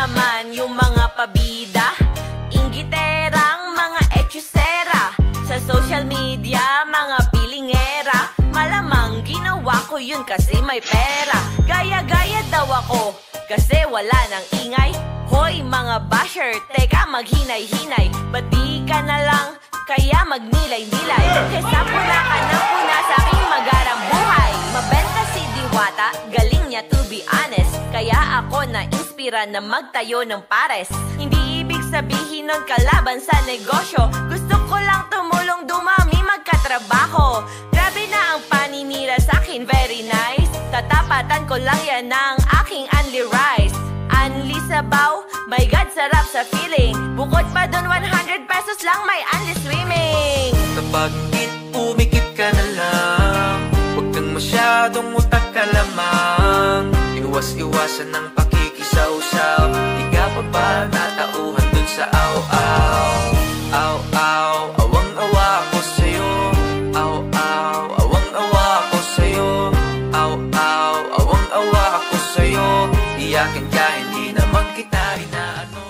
naman yung mga pabida, inggiterang mga etchusera. Sa social media, mga pilingera. Malamang ginawa ko yun kasi may pera. Gaya-gaya daw ako kasi wala nang ingay. Hoy mga basher, teka maghinay-hinay. Ba't di ka na lang kaya magnilay-nilay? Kesa puna ka na puna sa aking magarang buhay. Mabenta si Diwata, galing niya to be honest. Kaya ako na-inspira na magtayo ng pares. Hindi ibig sabihin nun kalaban sa negosyo. Gusto ko lang tumulong dumami magkatrabaho. Grabe na ang paninira sa akin, very nice. Tatapatan ko lang yan ng aking only rice. Unli sabaw, my God, sarap sa feeling. Bukod pa dun 100 pesos lang may unli swimming. Kapag umikip ka na lang, huwag kang masyadong utak ka lamang. Iwas-iwasan ng pakikisaw-saw. Di ka pa ba natauhan dun sa aw-aw? Aw-aw, awang-awa ako sa'yo. Aw-aw, awang-awa ako sa'yo. Aw-aw, awang-awa ako sa'yo. Iyakin ka, hindi naman kita inaano.